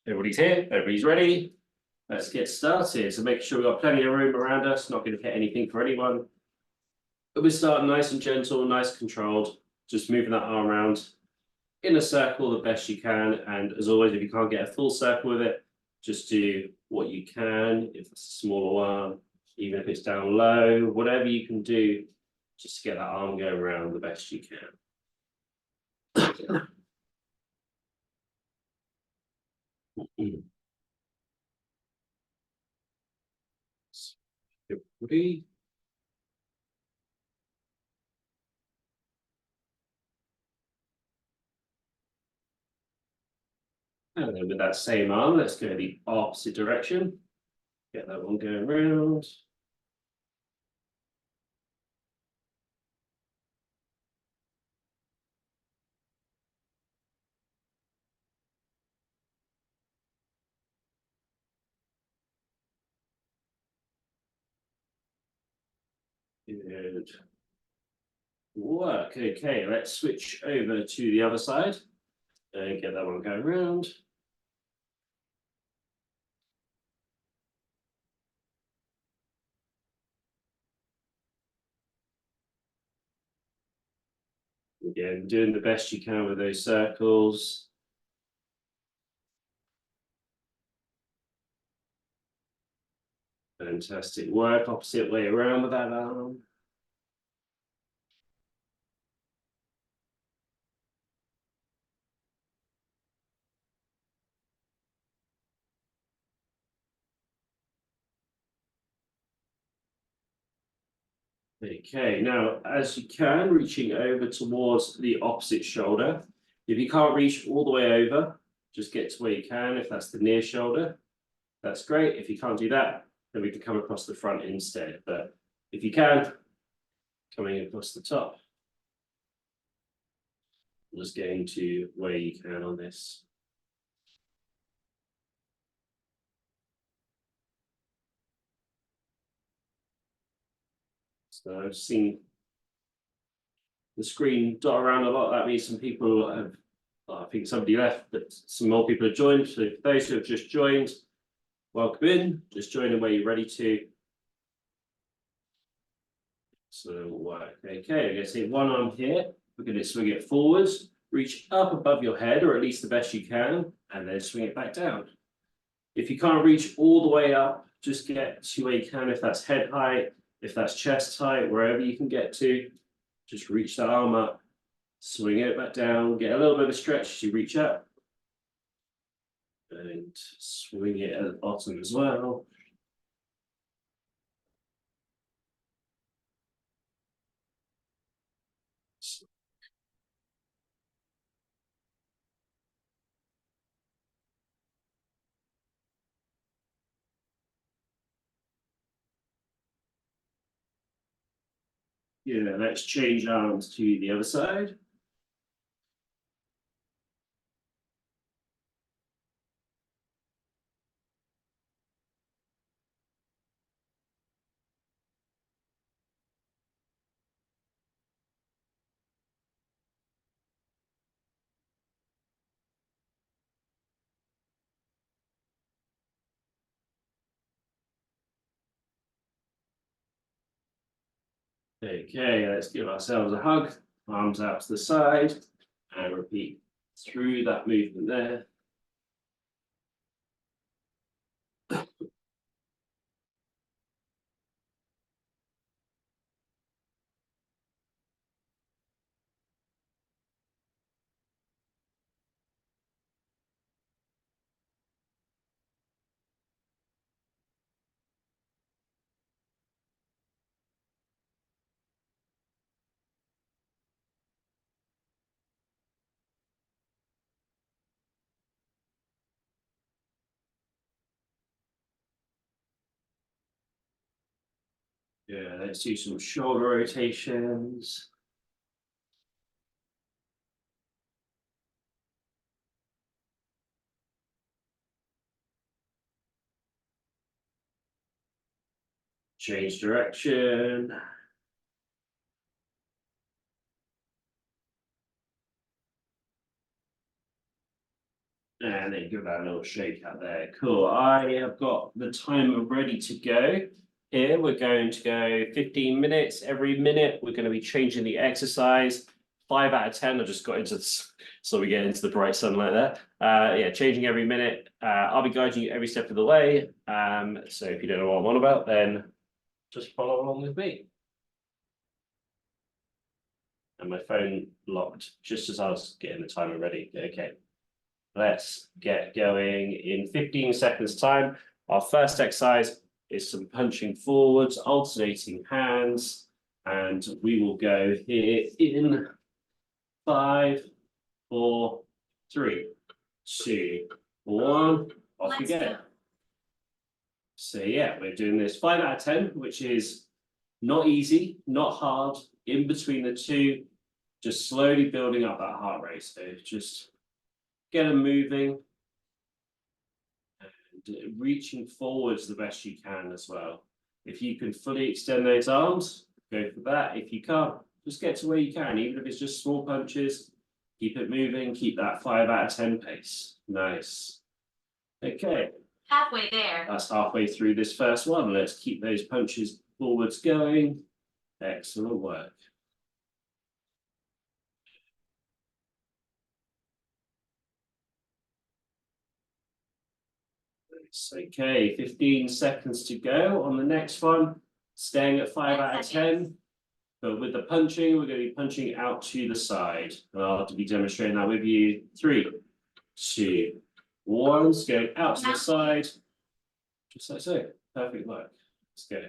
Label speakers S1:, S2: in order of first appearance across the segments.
S1: Everybody's here, everybody's ready. Let's get started. So make sure we've got plenty of room around us, not going to hit anything for anyone. But we're starting nice and gentle, nice and controlled, just moving that arm around in a circle the best you can. And as always, if you can't get a full circle with it, just do what you can. If it's a smaller one, even if it's down low, whatever you can do, just to get that arm going around the best you can. Everybody. And then with that same arm, let's go the opposite direction. Get that one going round. Good work. Okay, let's switch over to the other side and get that one going round. Again, doing the best you can with those circles. Fantastic work. Opposite way around with that arm. Okay, now as you can, reaching over towards the opposite shoulder. If you can't reach all the way over, just get to where you can. If that's the near shoulder, that's great. If you can't do that, then we can come across the front instead. But if you can, coming across the top. Just getting to where you can on this. So I've seen the screen dot around a lot. That means some people have, I think somebody left, but some more people have joined. So for those who have just joined, welcome in. Just join in where you're ready to. So work. Okay, I'm going to take one arm here. We're going to swing it forwards, reach up above your head, or at least the best you can, and then swing it back down. If you can't reach all the way up, just get to where you can. If that's head height, if that's chest height, wherever you can get to, just reach that arm up, swing it back down, get a little bit of a stretch as you reach up, and swing it at the bottom as well. Yeah, let's change arms to the other side. Okay, let's give ourselves a hug, arms out to the side, and repeat through that movement there. Yeah, let's do some shoulder rotations. Change direction. And then give that a little shake out there. Cool. I have got the timer ready to go. Here we're going to go 15 minutes. Every minute we're going to be changing the exercise. 5 out of 10. I just got into this, so we get into the bright sunlight there. Yeah, changing every minute. I'll be guiding you every step of the way. So if you don't know what I'm on about, then just follow along with me. And my phone locked just as I was getting the timer ready. Okay. Let's get going in 15 seconds time. Our first exercise is some punching forwards, alternating hands, and we will go here in 5, 4, 3, 2, 1. Off we go. So yeah, we're doing this 5 out of 10, which is not easy, not hard, in between the two, just slowly building up that heart rate. So just get them moving and reaching forwards the best you can as well. If you can fully extend those arms, go for that. If you can't, just get to where you can, even if it's just small punches. Keep it moving, keep that 5 out of 10 pace. Nice. Okay.
S2: Halfway there.
S1: That's halfway through this first one. Let's keep those punches forwards going. Excellent work. Okay, 15 seconds to go on the next one. Staying at 5 out of 10. But with the punching, we're going to be punching out to the side. I'll be demonstrating that with you. 3, 2, 1. Let's go out to the side. Just like so. Perfect work. Let's go.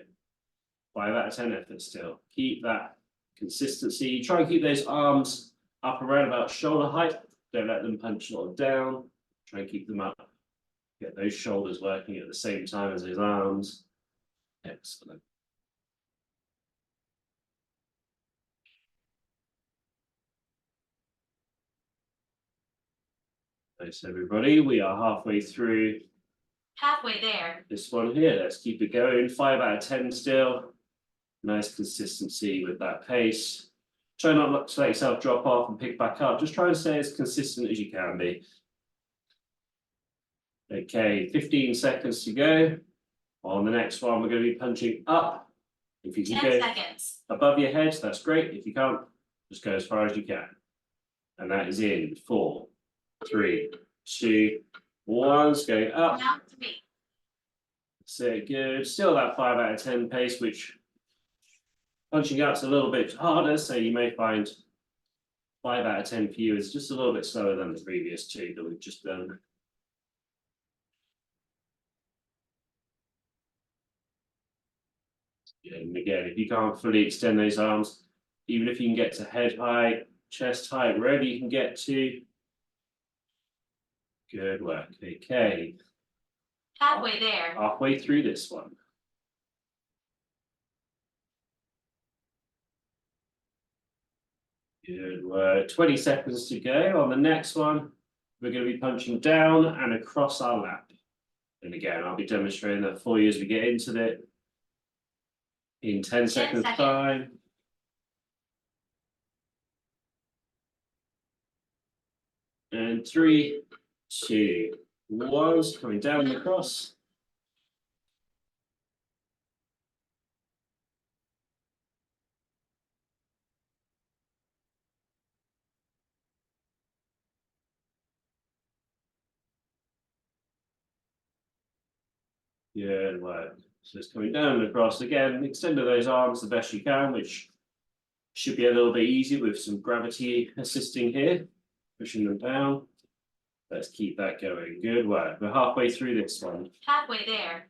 S1: 5 out of 10 effort still. Keep that consistency. Try and keep those arms up around about shoulder height. Don't let them punch down. Try and keep them up. Get those shoulders working at the same time as his arms. Excellent. Thanks, everybody. We are halfway through.
S2: Halfway there.
S1: This one here. Let's keep it going. 5 out of 10 still. Nice consistency with that pace. Try not to let yourself drop off and pick back up. Just try and stay as consistent as you can be. Okay, 15 seconds to go. On the next one, we're going to be punching up. If you can
S2: 10
S1: go
S2: seconds.
S1: above your head, that's great. If you can't, just go as far as you can. And that is in 4, 3, 2, 1. Let's go up.
S2: Now 3.
S1: So good. Still that 5 out of 10 pace, which punching out's a little bit harder. So you may find 5 out of 10 for you is just a little bit slower than the previous two that we've just done. And again, if you can't fully extend those arms, even if you can get to head height, chest height, wherever you can get to. Good work. Okay.
S2: Halfway there.
S1: Halfway through this one. Good work. 20 seconds to go. On the next one, we're going to be punching down and across our lap. And again, I'll be demonstrating that for you as we get into it. In 10 seconds time. And 3, 2, 1. Coming down and across. Good work. So it's coming down and across again. Extend those arms the best you can, which should be a little bit easy with some gravity assisting here, pushing them down. Let's keep that going. Good work. We're halfway through this one.
S2: Halfway there.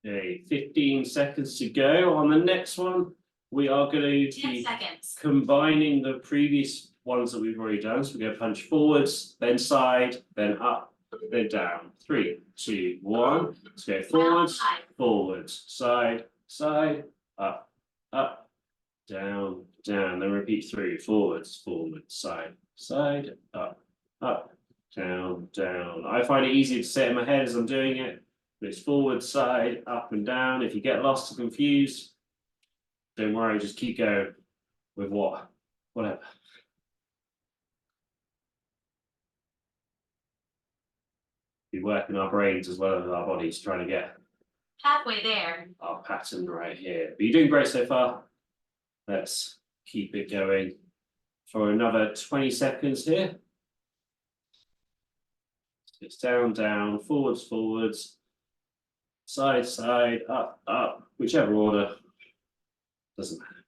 S1: Okay, 15 seconds to go. On the next one, we are going to
S2: 10
S1: be
S2: seconds.
S1: combining the previous ones that we've already done. So we're going to punch forwards, then side, then up, then down. 3, 2, 1. Let's go forwards, forwards, side, side, up, up, down, down. Then repeat through. Forwards, forwards, side, side, up, up, down, down. I find it easier to say it in my head as I'm doing it. But it's forward, side, up and down. If you get lost or confused, don't worry, just keep going with whatever. We work in our brains as well as our bodies trying to get
S2: Halfway there.
S1: our pattern right here. But you're doing great so far. Let's keep it going for another 20 seconds here. It's down, down, forwards, forwards, side, side, up, up, whichever order. Doesn't matter.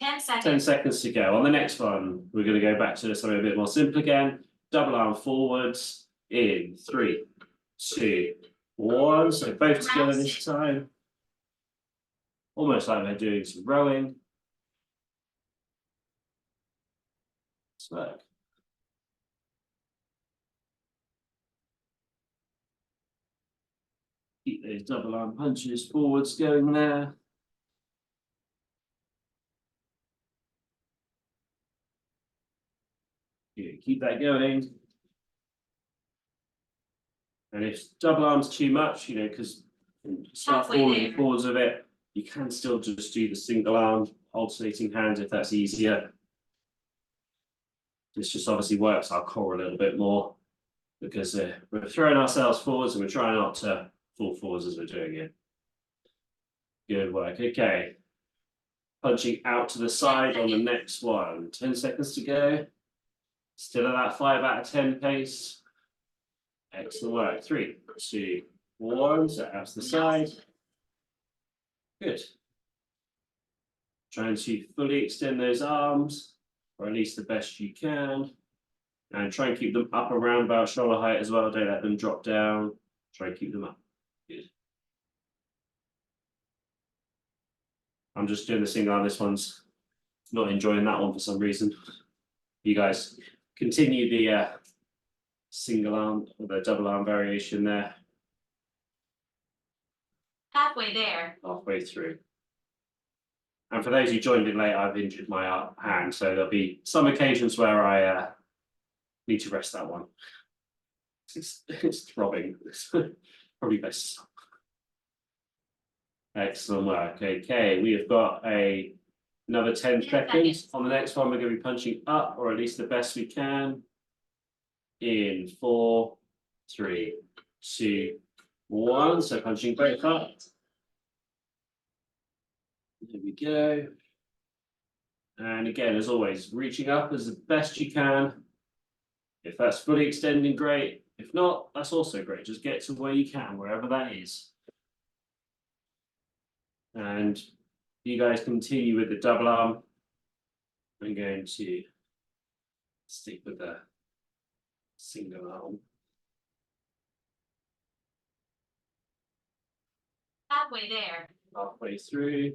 S2: 10 seconds.
S1: 10 seconds to go. On the next one, we're going to go back to something a bit more simple again. Double arm forwards in 3, 2, 1. So both together this time. Almost like we're doing some rowing. Let's work. Keep those double arm punches forwards going there. Yeah, keep that going. And if double arm's too much, you know, because start
S2: Halfway
S1: falling
S2: there.
S1: forwards of it, you can still just do the single arm alternating hands if that's easier. This just obviously works our core a little bit more because we're throwing ourselves forwards and we're trying not to fall forwards as we're doing it. Good work. Okay. Punching out to the side on the next one. 10 seconds to go. Still at that 5 out of 10 pace. Excellent work. 3, 2, 1. So out to the side. Good. Trying to fully extend those arms, or at least the best you can. And try and keep them up around about shoulder height as well. Don't let them drop down. Try and keep them up. Good. I'm just doing the single arm. This one's not enjoying that one for some reason. You guys continue the single arm or the double arm variation there.
S2: Halfway there.
S1: Halfway through. And for those who joined in late, I've injured my hand, so there'll be some occasions where I need to rest that one. It's throbbing. It's probably best. Excellent work. Okay, we have got another 10 seconds. On the next one, we're going to be punching up, or at least the best we can. In 4, 3, 2, 1. So punching both up. There we go. And again, as always, reaching up as the best you can. If that's fully extending, great. If not, that's also great. Just get to where you can, wherever that is. And you guys continue with the double arm. I'm going to stick with the single arm.
S2: Halfway there.
S1: Halfway through.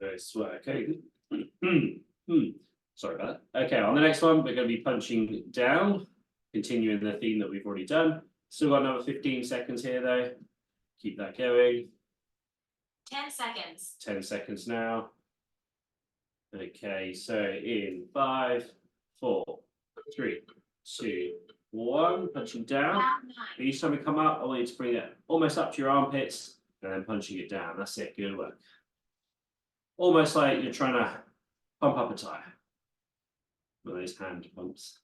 S1: Nice work. Okay. Sorry about that. Okay, on the next one, we're going to be punching down, continuing the theme that we've already done. Still got another 15 seconds here, though. Keep that going.
S2: 10 seconds.
S1: 10 seconds now. Okay, so in 5, 4, 3, 2, 1, punching down.
S2: Round 9.
S1: Each time we come up, I want you to bring it almost up to your armpits and then punching it down. That's it. Good work. Almost like you're trying to pump up a tire. One of those hand pumps.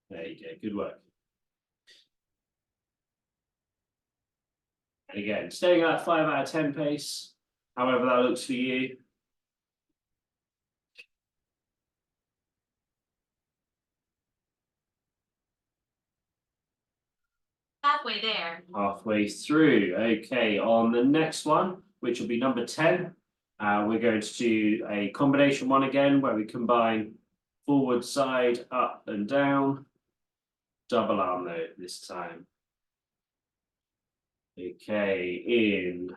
S1: There you go. Good work. And again, staying at 5 out of 10 pace, however that looks for you.
S2: Halfway there.
S1: Halfway through. Okay, on the next one, which will be number 10, we're going to do a combination one again, where we combine forward, side, up and down. Double arm though this time. Okay, in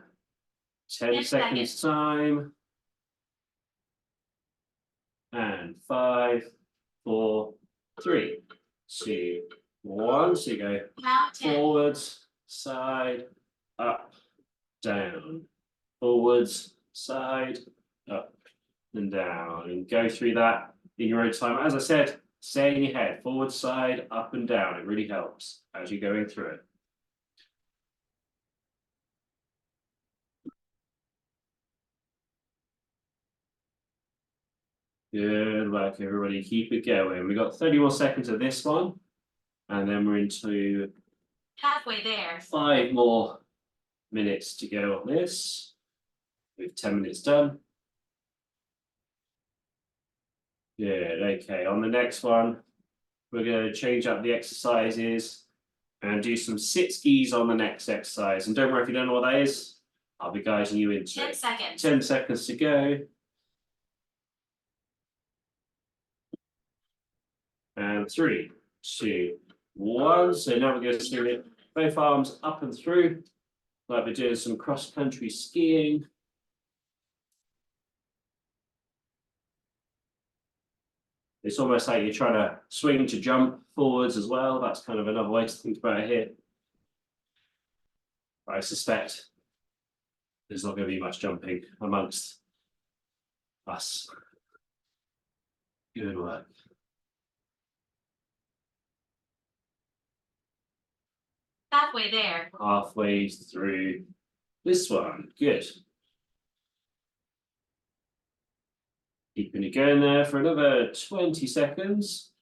S1: 10 seconds time. And 5, 4, 3, 2, 1. So you go
S2: Round 10.
S1: forwards, side, up, down, forwards, side, up and down, and go through that in your own time. As I said, stay in your head, forward, side, up and down. It really helps as you're going through it. Good work, everybody. Keep it going. We got 30 more seconds of this one, and then we're into
S2: Halfway there.
S1: 5 more minutes to go on this. We've 10 minutes done. Good. Okay. On the next one, we're going to change up the exercises and do some sit skis on the next exercise. And don't worry if you don't know what that is. I'll be guiding you into
S2: 10
S1: it.
S2: seconds.
S1: 10 seconds to go. And 3, 2, 1. So now we're going to swing it both arms up and through, like we're doing some cross-country skiing. It's almost like you're trying to swing to jump forwards as well. That's kind of another way to think about it here. I suspect there's not going to be much jumping amongst us. Good work.
S2: Halfway there.
S1: Halfway through this one. Good. Keeping it going there for another 20 seconds.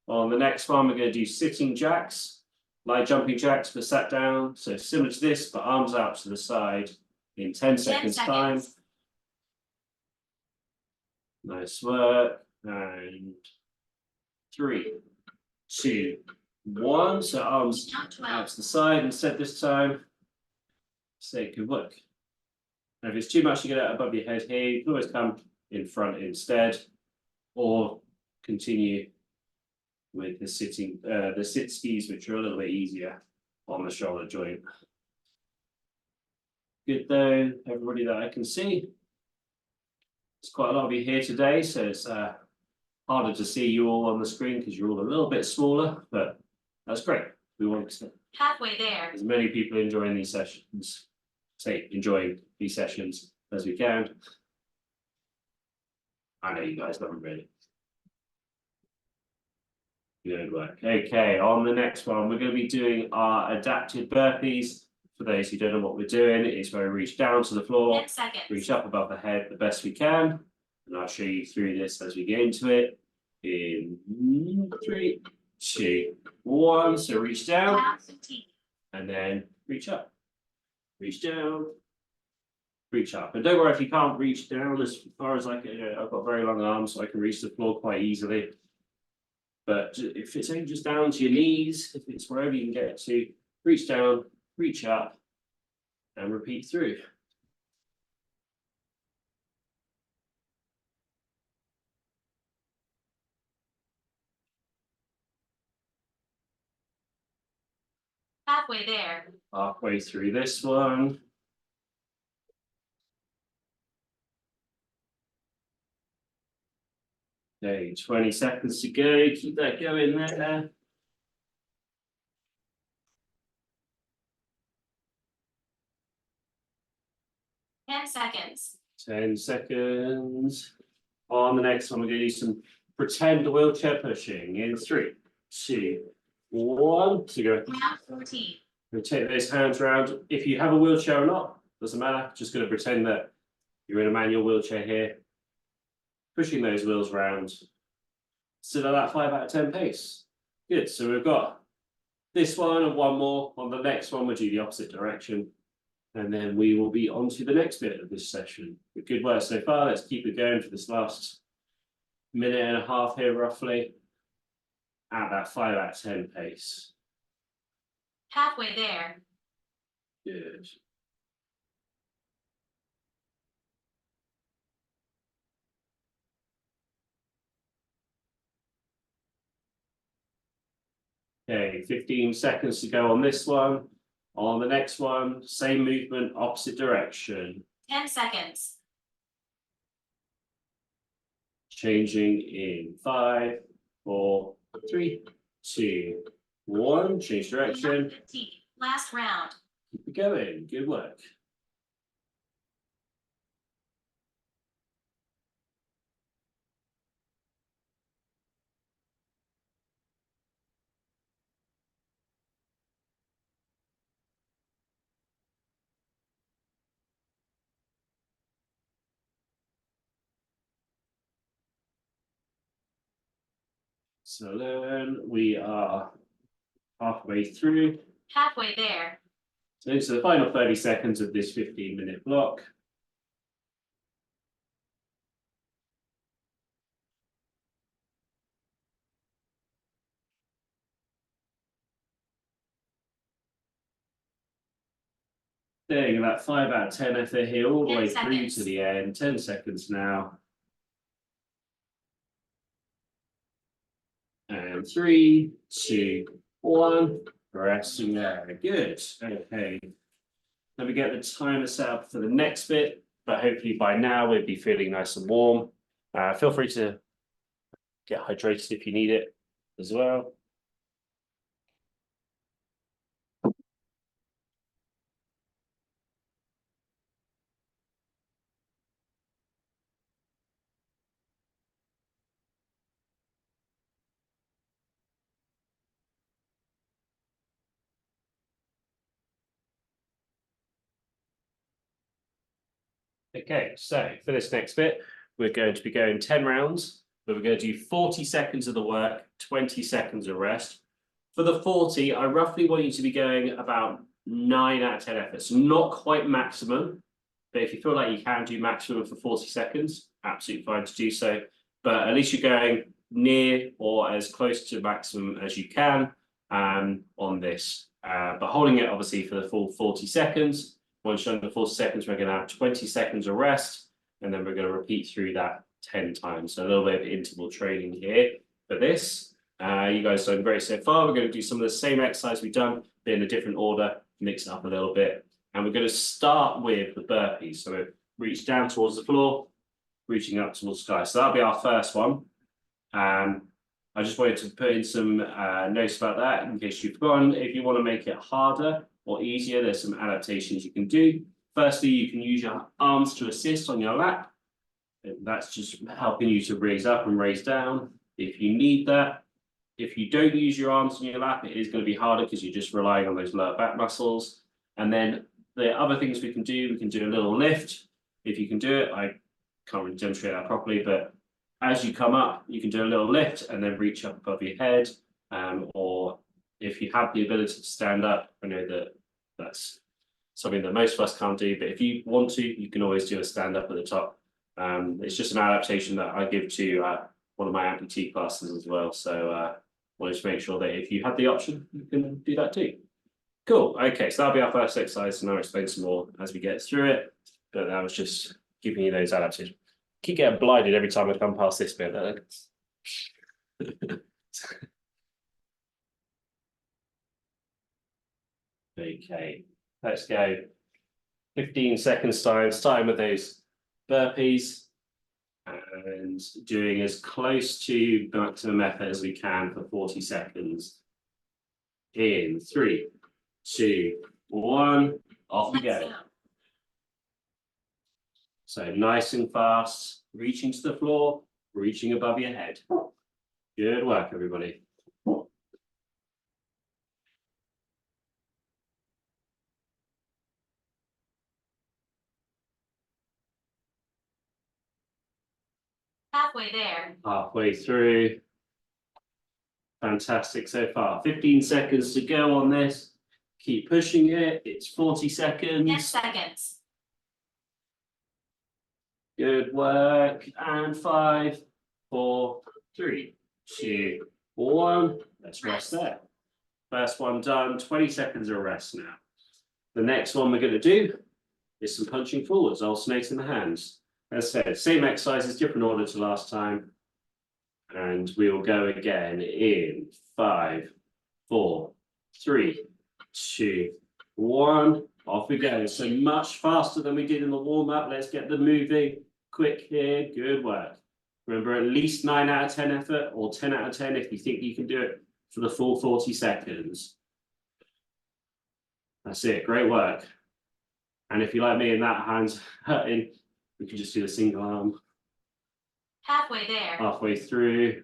S1: On the next one, we're going to do sitting jacks, like jumping jacks, but sat down. So similar to this, but arms out to the side in 10 seconds time. Nice work. And 3, 2, 1. So arms
S2: Count 12.
S1: out to the side instead this time. Say good work. And if it's too much to get out above your head here, you can always come in front instead, or continue with the sit skis, which are a little bit easier on the shoulder joint. Good though, everybody that I can see. There's quite a lot of you here today, so it's harder to see you all on the screen because you're all a little bit smaller, but that's great. We want
S2: Halfway there.
S1: as many people enjoying these sessions, as we can. I know you guys love them really. Good work. Okay, on the next one, we're going to be doing our adapted burpees. For those who don't know what we're doing, it's where we reach down to the floor,
S2: 10 seconds.
S1: reach up above the head the best we can. And I'll show you through this as we get into it. In 3, 2, 1. So reach down
S2: Lap 15.
S1: and then reach up. Reach down. Reach up. And don't worry if you can't reach down as far as I can. I've got very long arms, so I can reach the floor quite easily. But if it's only just down to your knees, if it's wherever you can get to, reach down, reach up, and repeat through.
S2: Halfway there.
S1: Halfway through this one. Okay, 20 seconds to go. Keep that going there.
S2: Ten seconds.
S1: 10 seconds. On the next one, we're going to do some pretend wheelchair pushing in 3, 2, 1. To go.
S2: Round 14.
S1: Rotate those hands around. If you have a wheelchair or not, doesn't matter. Just going to pretend that you're in a manual wheelchair here. Pushing those wheels around. Still at that 5 out of 10 pace. Good. So we've got this one and one more. On the next one, we'll do the opposite direction. And then we will be on to the next bit of this session. But good work so far. Let's keep it going for this last minute and a half here, roughly, at that 5 out of 10 pace.
S2: Halfway there.
S1: Good. Okay, 15 seconds to go on this one. On the next one, same movement, opposite direction.
S2: 10 seconds.
S1: Changing in 5, 4, 3, 2, 1. Change
S2: Round
S1: direction.
S2: 15. Last round.
S1: Keep it going. Good work. So then we are halfway through.
S2: Halfway there.
S1: So into the final 30 seconds of this 15-minute block. Doing about 5 out of 10 effort here, all the
S2: 10
S1: way through
S2: seconds.
S1: to the end. 10 seconds now. And 3, 2, 1. Resting there. Good. Okay. Let me get the timer set up for the next bit, but hopefully by now we'll be feeling nice and warm. Feel free to get hydrated if you need it as well. Okay, so for this next bit, we're going to be going 10 rounds, but we're going to do 40 seconds of the work, 20 seconds of rest. For the 40, I roughly want you to be going about 9 out of 10 efforts, not quite maximum, but if you feel like you can do maximum for 40 seconds, absolutely fine to do so. But at least you're going near or as close to maximum as you can on this. But holding it obviously for the full 40 seconds. Once you're under 40 seconds, we're going to have 20 seconds of rest, and then we're going to repeat through that 10 times. So a little bit of interval training here for this. You guys have done great so far. We're going to do some of the same exercise we've done, but in a different order, mix it up a little bit. And we're going to start with the burpees. So we reach down towards the floor, reaching up towards the sky. So that'll be our first one. I just wanted to put in some notes about that in case you've forgotten. If you want to make it harder or easier, there's some adaptations you can do. Firstly, you can use your arms to assist on your lap. That's just helping you to raise up and raise down if you need that. If you don't use your arms on your lap, it is going to be harder because you're just relying on those lower back muscles. And then the other things we can do a little lift. If you can do it, I can't really demonstrate that properly, but as you come up, you can do a little lift and then reach up above your head. Or if you have the ability to stand up, I know that that's something that most of us can't do, but if you want to, you can always do a stand up at the top. It's just an adaptation that I give to one of my amputee classes as well. So wanted to make sure that if you have the option, you can do that too. Cool. Okay, so that'll be our first exercise, and I'll explain some more as we get through it. But that was just giving you those adaptations. Keep getting blinded every time I come past this bit. Okay, let's go. 15 seconds time, starting with those burpees and doing as close to maximum effort as we can for 40 seconds. In 3, 2, 1, off we go. So nice and fast, reaching to the floor, reaching above your head. Good work, everybody.
S2: Halfway there.
S1: Halfway through. Fantastic so far. 15 seconds to go on this. Keep pushing it. It's 40 seconds.
S2: 10 seconds.
S1: Good work. And 5, 4, 3, 2, 1. Let's rest there. First one done. 20 seconds of rest now. The next one we're going to do is some punching forwards, alternating the hands. As I said, same exercises, different order to last time. And we will go again in 5, 4, 3, 2, 1. Off we go. So much faster than we did in the warm-up. Let's get them moving quick here. Good work. Remember, at least 9 out of 10 effort, or 10 out of 10 if you think you can do it for the full 40 seconds. That's it. Great work. And if you like me and that hand's hurting, we can just do the single arm.
S2: Halfway there.
S1: Halfway through.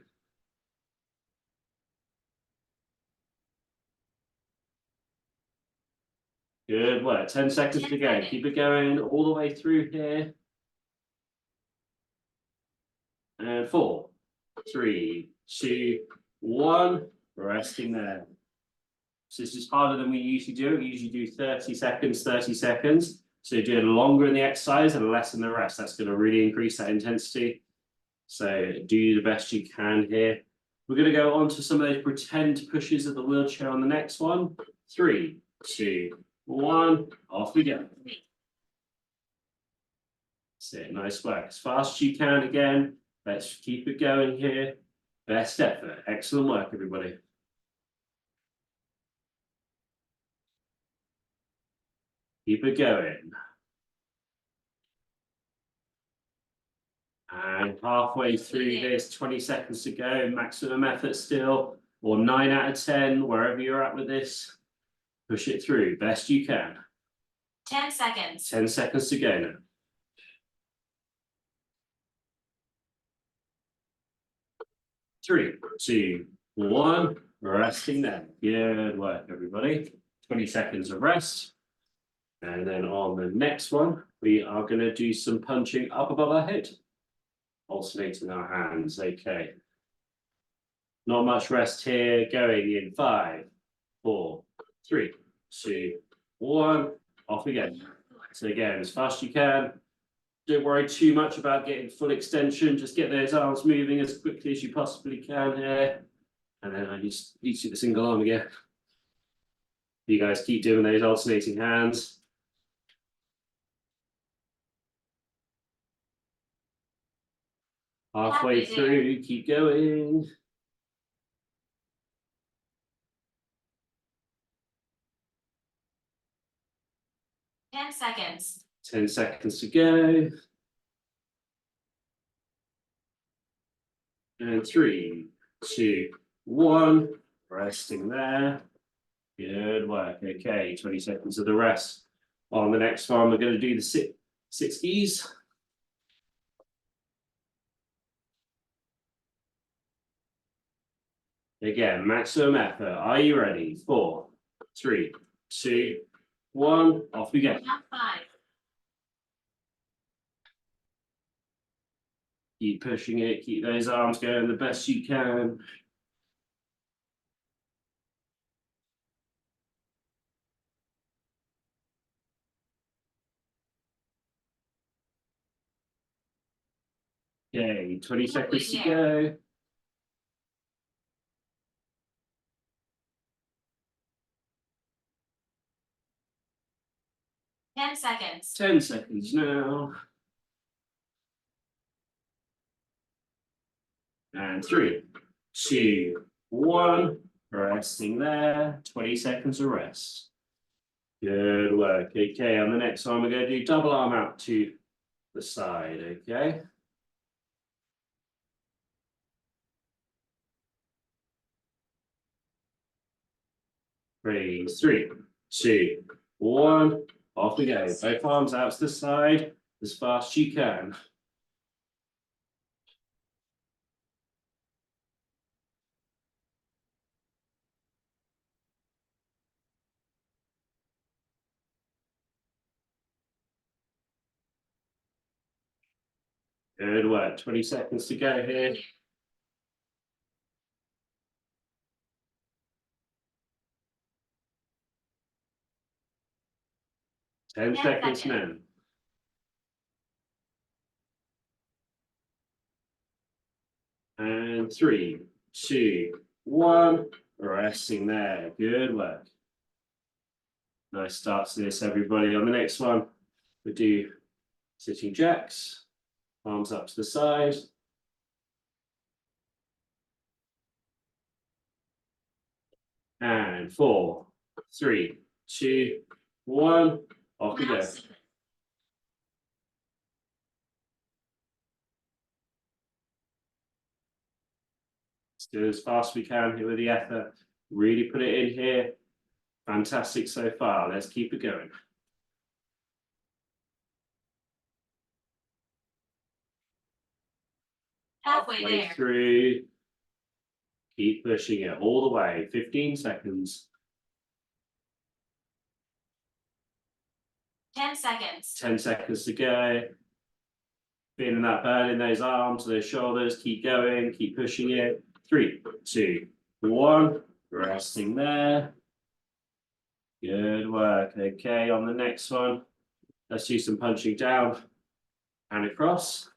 S1: Good work. 10 seconds to go. Keep it going all the way through here. And 4, 3, 2, one, resting there. So this is harder than we usually do. We usually do 30 seconds, 30 seconds. So you're doing longer in the exercise and less in the rest. That's going to really increase that intensity. So do the best you can here. We're going to go on to some of those pretend pushes of the wheelchair on the next one. 3, 2, 1, off we go. That's it, nice work. As fast as you can again. Let's keep it going here. Best effort. Excellent work, everybody. Keep it going. And halfway through this, 20 seconds to go, maximum effort still, or 9 out of 10, wherever you're at with this. Push it through, best you can.
S2: 10 seconds.
S1: 10 seconds to go now. 3, 2, 1, resting then. Good work, everybody. 20 seconds of rest. And then on the next one, we are going to do some punching up above our head. Alternating our hands, okay. Not much rest here, going in 5, 4, 3, 2, 1, off we go. So again, as fast as you can. Don't worry too much about getting full extension, just get those arms moving as quickly as you possibly can here. And then I just need to do the single arm again. You guys keep doing those alternating hands. Halfway through, keep going.
S2: Ten seconds.
S1: 10 seconds to go. And 3, 2, 1, resting there. Good work. Okay, 20 seconds of the rest. On the next one, we're going to do the 60s. Again, maximum effort. Are you ready? 4, 3, 2, 1, off we go.
S2: Count 5.
S1: Keep pushing it, keep those arms going the best you can. Okay, 20 seconds to go.
S2: Ten seconds.
S1: 10 seconds now. And 3, 2, 1, resting there. 20 seconds of rest. Good work. Okay, on the next one, we're going to do double arm out to the side. Okay. Three, 2, 1, off we go. Both arms out to the side as fast as you can. Good work. 20 seconds to go here. Ten seconds now. And 3, 2, 1, resting there. Good work. Nice start to this, everybody. On the next one, we do sitting jacks. Arms up to the side. And 4, 3, 2, 1, off we go. Let's do it as fast as we can here with the effort. Really put it in here. Fantastic so far. Let's keep it going.
S2: Halfway there.
S1: Through. Keep pushing it all the way. 15 seconds.
S2: 10 seconds.
S1: 10 seconds to go. Feeling that burn in those arms, those shoulders. Keep going. Keep pushing it. 3, 2, 1, resting there. Good work. Okay, on the next one, let's do some punching down and across.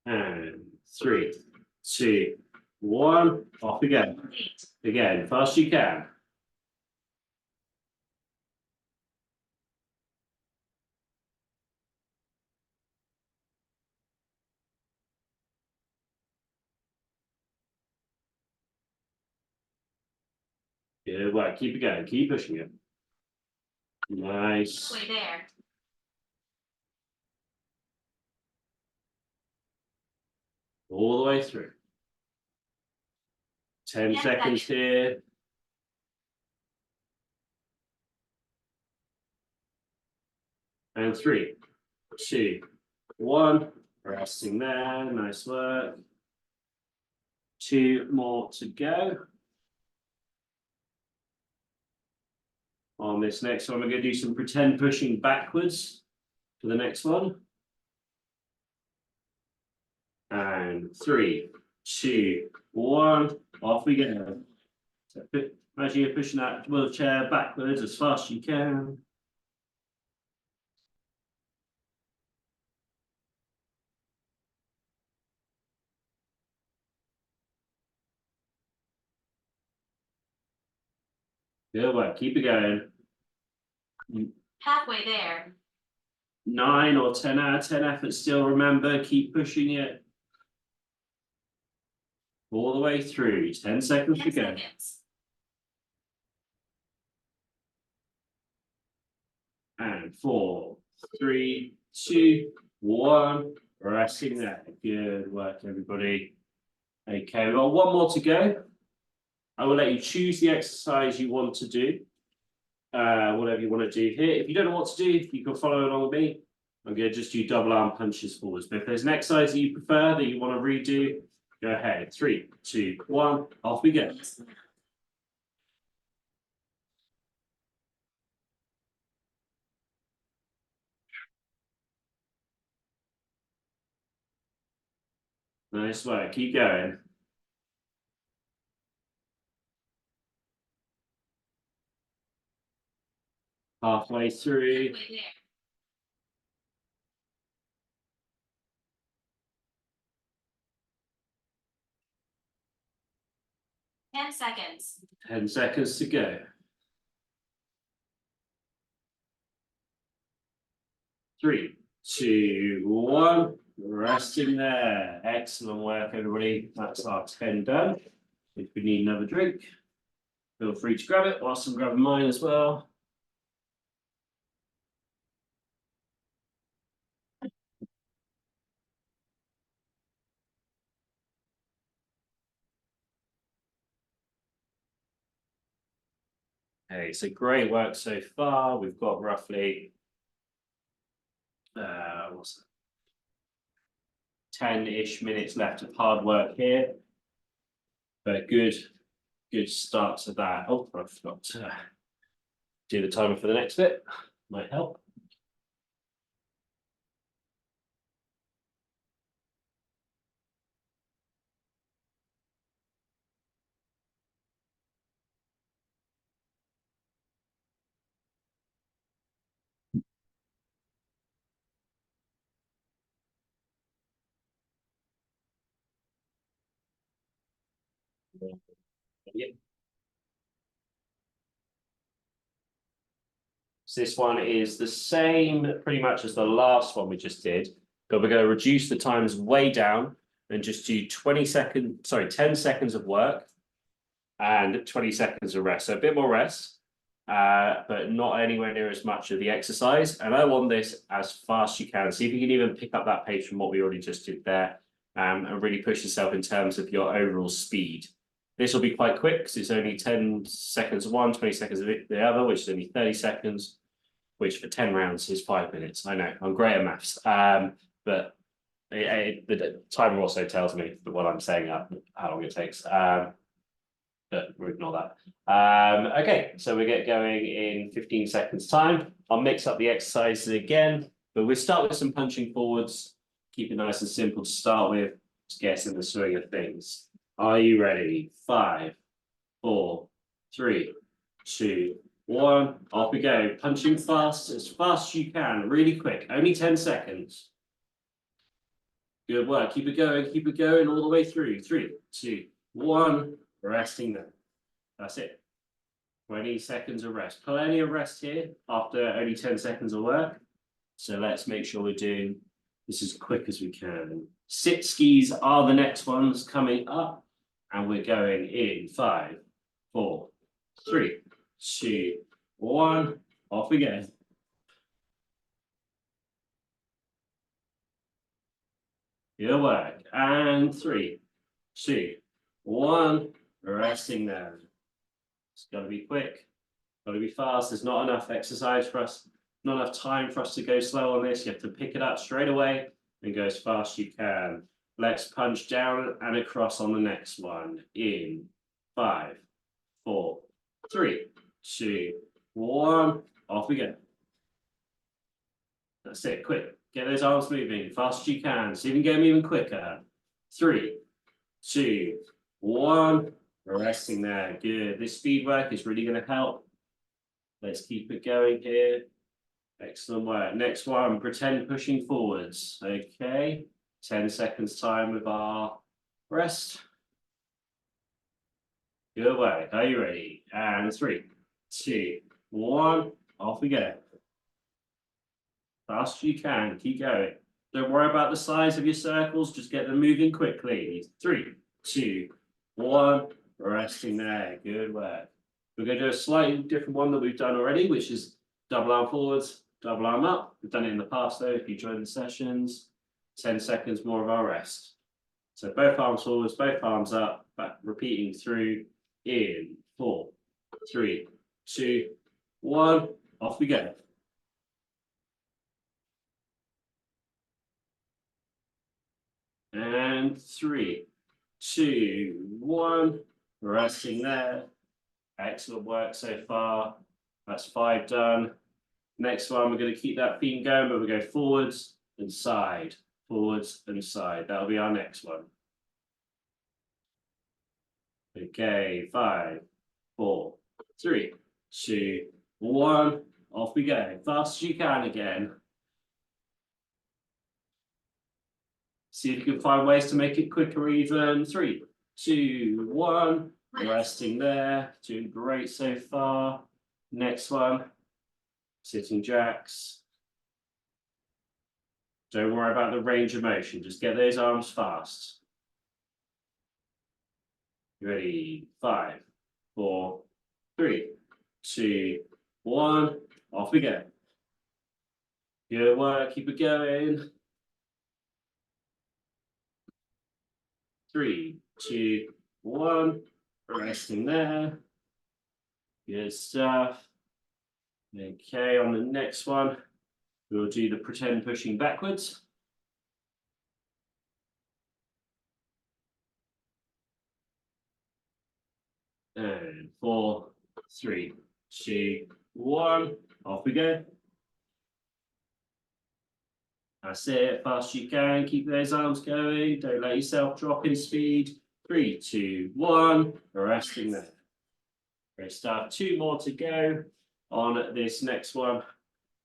S1: And 3, 2, 1, off we go.
S2: Complete.
S1: Again, fast you can. Good work. Keep it going. Keep pushing it. Nice.
S2: Halfway there.
S1: All the way through. 10
S2: 10
S1: seconds here. And 3, 2, 1. Resting there. Nice work. 2 more to go. On this next one, we're going to do some pretend pushing backwards for the next one. And 3, 2, 1, off we go. So imagine you're pushing that wheelchair backwards as fast as you can. Good work, keep it going.
S2: Halfway there.
S1: 9 or 10 out of 10 effort still, remember, keep pushing it. All the way through, 10 seconds
S2: 10
S1: to go.
S2: seconds.
S1: And 4, 3, 2, 1. Resting there. Good work, everybody. Okay, we've got one more to go. I will let you choose the exercise you want to do. Whatever you want to do here. If you don't know what to do, you can follow along with me. I'm going to just do double arm punches forwards. But if there's an exercise that you prefer that you want to redo, go ahead. 3, 2, 1, off we go. Nice work, keep going. Halfway through.
S2: Halfway there. Ten seconds.
S1: 10 seconds to go. 3, 2, 1. Resting there. Excellent work, everybody. That's our 10 done. If we need another drink, feel free to grab it whilst I'm grabbing mine as well. Hey, so great work so far. We've got roughly what's 10-ish minutes left of hard work here. But good start to that. Oh, I forgot to do the timer for the next bit. Might help. Yeah. So this one is the same pretty much as the last one we just did, but we're going to reduce the times way down and just do 10 seconds of work and 20 seconds of rest. So a bit more rest, but not anywhere near as much of the exercise. And I want this as fast as you can. See if you can even pick up that pace from what we already just did there, and really push yourself in terms of your overall speed. This will be quite quick because it's only 10 seconds of one, 20 seconds of the other, which is only 30 seconds, which for 10 rounds is 5 minutes. I know, I'm great at maths, but the timer also tells me that what I'm saying, how long it takes. But we'll ignore that. Okay, so we get going in 15 seconds time. I'll mix up the exercises again But we'll start with some punching forwards, keep it nice and simple to start with, to get us in the swing of things. Are you ready? 5, 4, 3, 2, 1, off we go. Punching fast as you can, really quick, only 10 seconds. Good work, keep it going all the way through. 3, 2, 1, resting there. That's it. 20 seconds of rest. Plenty of rest here after only 10 seconds of work. So let's make sure we're doing this as quick as we can. Sit skis are the next ones coming up. And we're going in 5, 4, 3, 2, 1. Off we go. Good work. And 3, 2, 1. Resting there. It's got to be quick. Got to be fast. There's not enough exercise for us. Not enough time for us to go slow on this. You have to pick it up straight away and go as fast as you can. Let's punch down and across on the next one. In 5, 4, 3, 2, 1. Off we go. That's it. Quick. Get those arms moving fast as you can. See if you can get them even quicker. 3, 2, 1. Resting there. Good. This speed work is really going to help. Let's keep it going here. Excellent work. Next one, pretend pushing forwards. Okay. 10 seconds time with our rest. Good work. Are you ready? And 3, 2, 1. Off we go. Fast as you can. Keep going. Don't worry about the size of your circles. Just get them moving quickly. 3, 2, 1. Resting there. Good work. We're going to do a slightly different one that we've done already, which is double arm forwards, double arm up. We've done it in the past though, if you join the sessions. 10 seconds more of our rest. So both arms forwards, both arms up, back, repeating through in 4, 3, 2, 1. Off we go. And 3, 2, 1. Resting there. Excellent work so far. That's 5 done. Next one, we're going to keep that theme going, but we go forwards and side, forwards and side. That'll be our next one. Okay, 5, 4, 3, 2, 1. Off we go. Fast as you can again. See if you can find ways to make it quicker even. 3, 2, 1. Resting there. Doing great so far. Next one. Sitting jacks. Don't worry about the range of motion. Just get those arms fast. Ready? 5, 4, 3, 2, 1. Off we go. Good work. Keep it going. 3, 2, 1. Resting there. Good stuff. Okay, on the next one, we'll do the pretend pushing backwards. And 4, 3, 2, 1. Off we go. That's it. Fast you can. Keep those arms going. Don't let yourself drop in speed. 3, 2, 1. Resting there. Great stuff. 2 more to go. On this next one,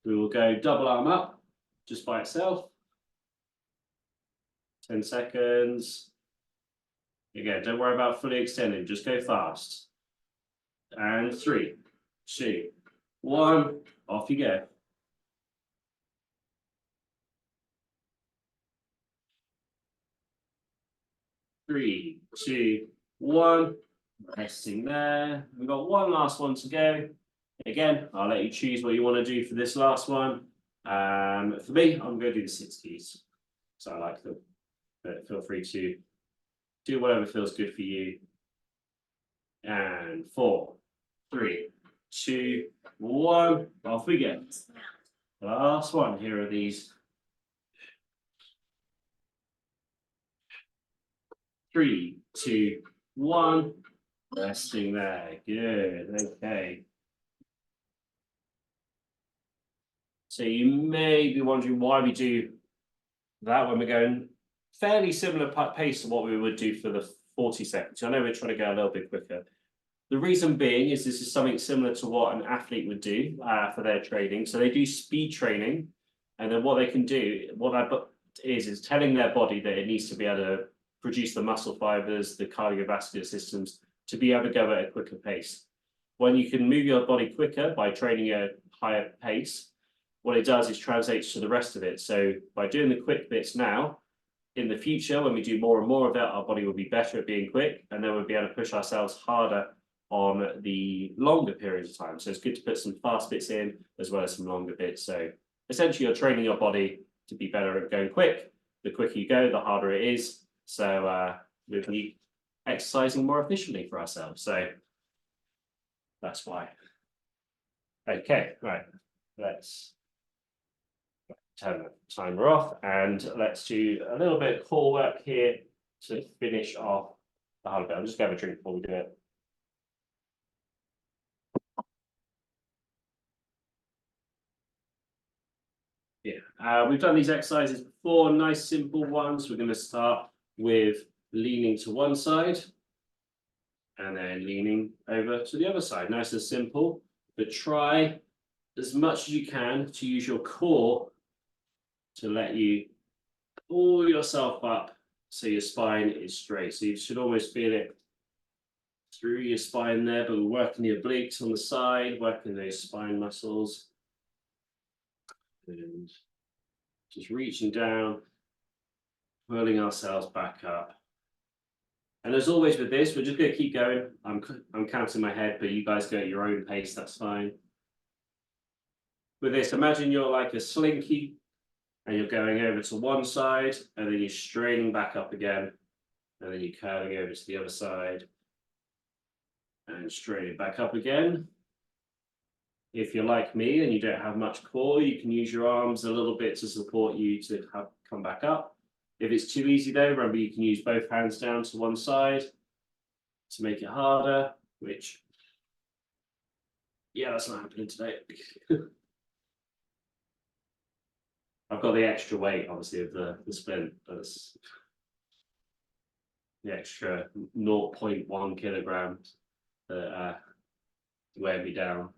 S1: we will go double arm up just by itself. 10 seconds. Again, don't worry about fully extending. Just go fast. And 3, 2, 1. Off you go. Three, 2, 1. Resting there. We've got one last one to go. Again, I'll let you choose what you want to do for this last one. For me, I'm going to do the sit skis. So I like them. But feel free to do whatever feels good for you. And 4, 3, 2, 1. Off we go. Last one. Here are these. 3, 2, 1. Resting there. Good. Okay. So you may be wondering why we do that when we're going fairly similar pace to what we would do for the 40 seconds. I know we're trying to go a little bit quicker. The reason being is this is something similar to what an athlete would do for their training. So they do speed training, and then what they can do, what that is telling their body that it needs to be able to produce the muscle fibers, the cardiovascular systems to be able to go at a quicker pace. When you can move your body quicker by training at a higher pace, what it does is translates to the rest of it. So by doing the quick bits now, in the future, when we do more and more of it, our body will be better at being quick, and then we'll be able to push ourselves harder on the longer periods of time. So it's good to put some fast bits in as well as some longer bits. So essentially you're training your body to be better at going quick. The quicker you go, the harder it is. So we'll be exercising more efficiently for ourselves. So that's why. Okay, right. Let's turn the timer off and let's do a little bit of core work here to finish off the hard bit. I'm just gonna have a drink before we do it. Yeah, we've done these exercises before, nice simple ones. We're going to start with leaning to one side and then leaning over to the other side. Nice and simple, but try as much as you can to use your core to let you pull yourself up so your spine is straight. So you should almost feel it through your spine there, but we're working the obliques on the side, working those spine muscles. And just reaching down, pulling ourselves back up. And as always with this, we're just going to keep going. I'm counting my head, but you guys go at your own pace, that's fine. With this, imagine you're like a slinky and you're going over to one side and then you're straining back up again. And then you're curling over to the other side and straining back up again. If you're like me and you don't have much core, you can use your arms a little bit to support you to come back up. If it's too easy though, remember you can use both hands down to one side to make it harder, which, yeah, that's not happening today. I've got the extra weight, obviously, of the splint. That's the extra 0.1 kilograms that weigh me down.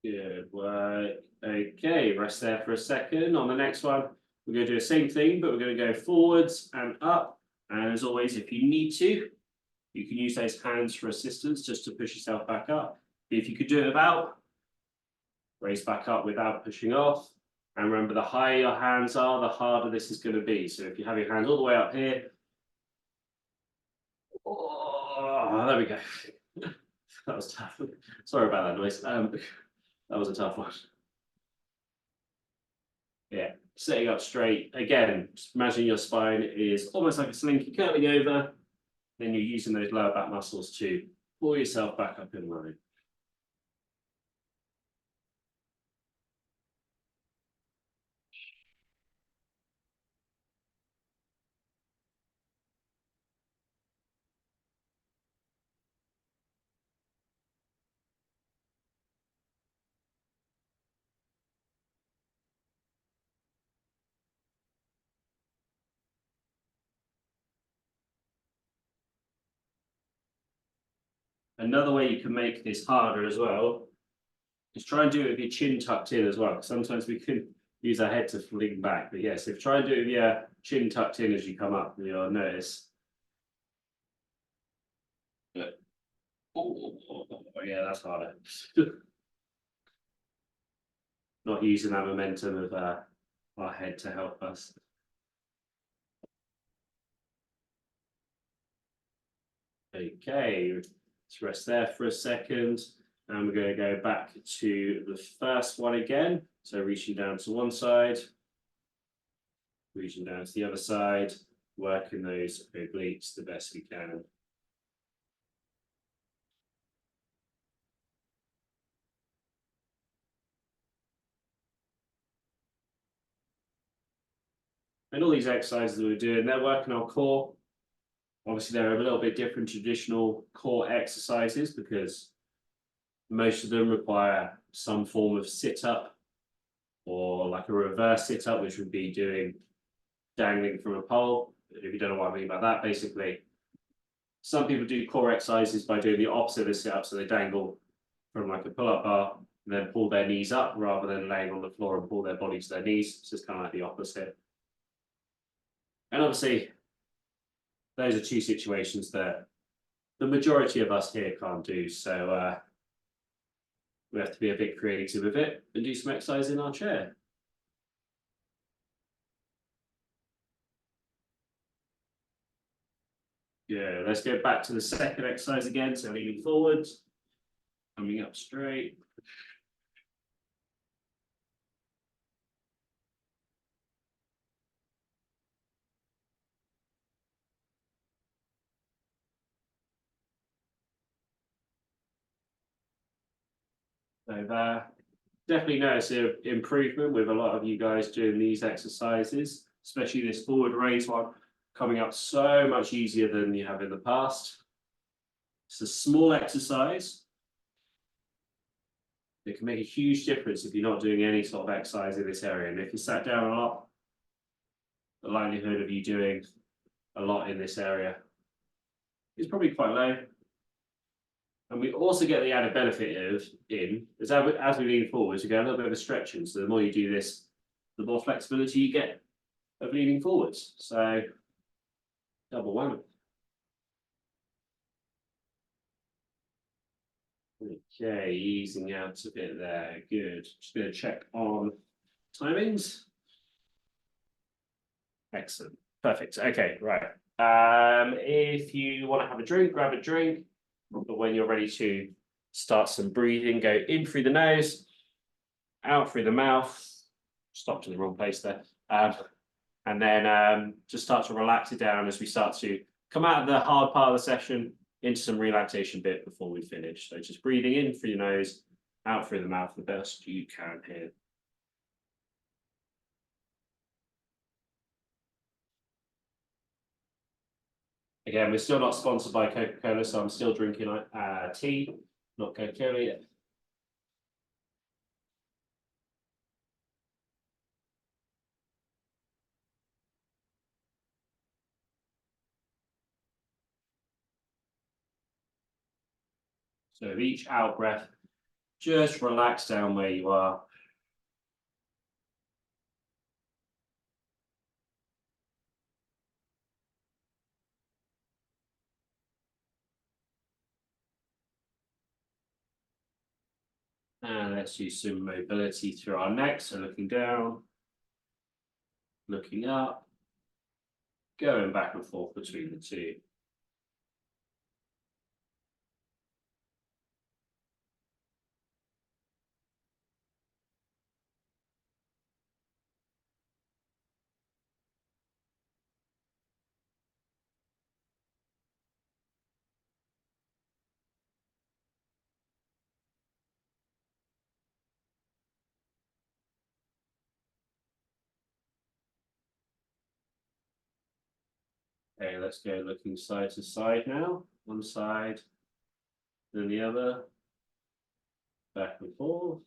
S1: Good work. Okay, rest there for a second. On the next one, we're going to do the same thing, but we're going to go forwards and up. And as always, if you need to, you can use those hands for assistance just to push yourself back up. If you could do it without, raise back up without pushing off. And remember, the higher your hands are, the harder this is going to be. So if you have your hands all the way up here, oh, there we go. That was tough. Sorry about that noise. That was a tough one. Yeah, sitting up straight. Again, just imagine your spine is almost like a slinky curling over. Then you're using those lower back muscles to pull yourself back up in line. Another way you can make this harder as well is try and do it with your chin tucked in as well. Sometimes we can use our head to fling back, but yes, if try and do it with your chin tucked in as you come up, you'll notice. Oh, yeah, that's harder. Not using that momentum of our head to help us. Okay, let's rest there for a second. And we're going to go back to the first one again. So reaching down to one side, reaching down to the other side, working those obliques the best we can. And all these exercises that we're doing, they're working our core. Obviously, they're a little bit different traditional core exercises because most of them require some form of sit-up or like a reverse sit-up, which would be doing dangling from a pole. If you don't know what I mean by that, basically, some people do core exercises by doing the opposite of the sit-up, so they dangle from like a pull-up bar and then pull their knees up rather than laying on the floor and pull their body to their knees. So it's kind of like the opposite. And obviously, those are two situations that the majority of us here can't do. So we have to be a bit creative with it and do some exercise in our chair. Yeah, let's go back to the second exercise again. So leaning forwards, coming up straight. So there, definitely notice an improvement with a lot of you guys doing these exercises, especially this forward raise one, coming up so much easier than you have in the past. It's a small exercise. It can make a huge difference if you're not doing any sort of exercise in this area. And if you sat down a lot, the likelihood of you doing a lot in this area is probably quite low. And we also get the added benefit of as we lean forwards, you get a little bit of a stretching. So the more you do this, the more flexibility you get of leaning forwards. So double whammy. Okay, easing out a bit there. Good. Just going to check on timings. Excellent. Perfect. Okay, right. If you want to have a drink, grab a drink. But when you're ready to start some breathing, go in through the nose, out through the mouth. Stop to the wrong place there. And then just start to relax it down as we start to come out of the hard part of the session into some relaxation bit before we finish. So just breathing in through your nose, out through the mouth the best you can here. Again, we're still not sponsored by Coca-Cola, so I'm still drinking tea, not Coca-Cola yet. So with each out breath, just relax down where you are. And let's use some mobility through our neck. So looking down, looking up, going back and forth between the two. Okay, let's go looking side to side now. One side, then the other, back and forth.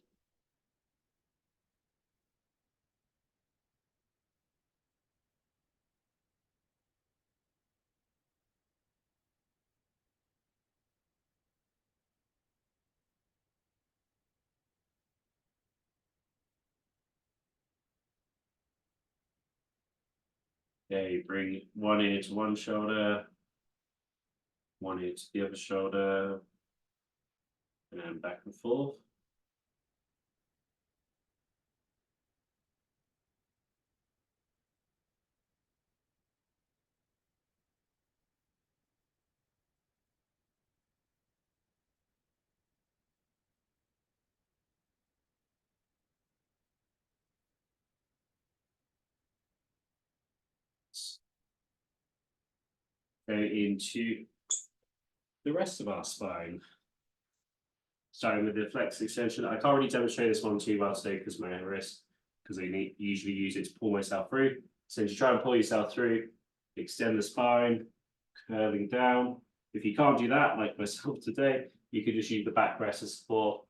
S1: Okay, bring one in into one shoulder, one into the other shoulder, and then back and forth. Go into the rest of our spine. Starting with the flex extension. I can't really demonstrate this one too well today because my wrist, because I usually use it to pull myself through. So to try and pull yourself through, extend the spine, curling down. If you can't do that, like myself today, you could just use the backrest as support,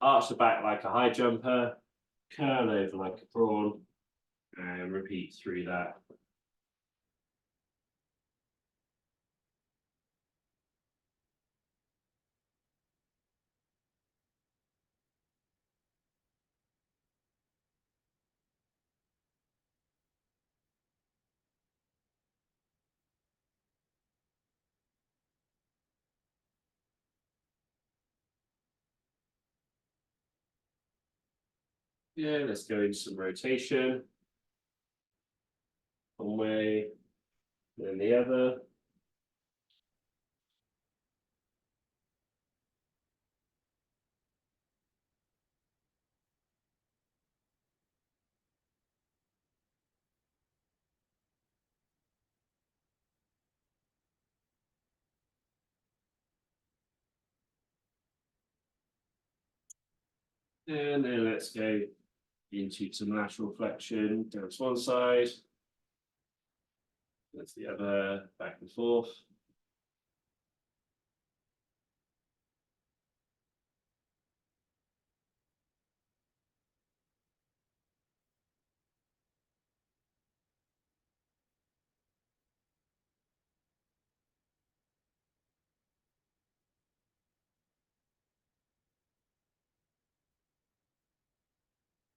S1: arch the back like a high jumper, curl over like a prawn, and repeat through that. Yeah, let's go into some rotation. One way, then the other. And then let's go into some lateral flexion, down to one side. That's the other, back and forth.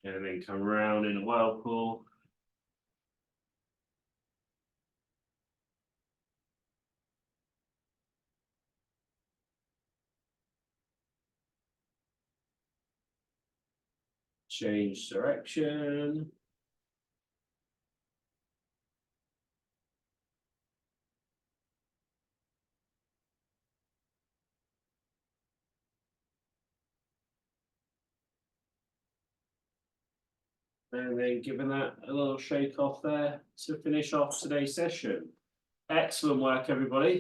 S1: And then come around in a whirlpool. Change direction. And then giving that a little shake off there to finish off today's session. Excellent work, everybody.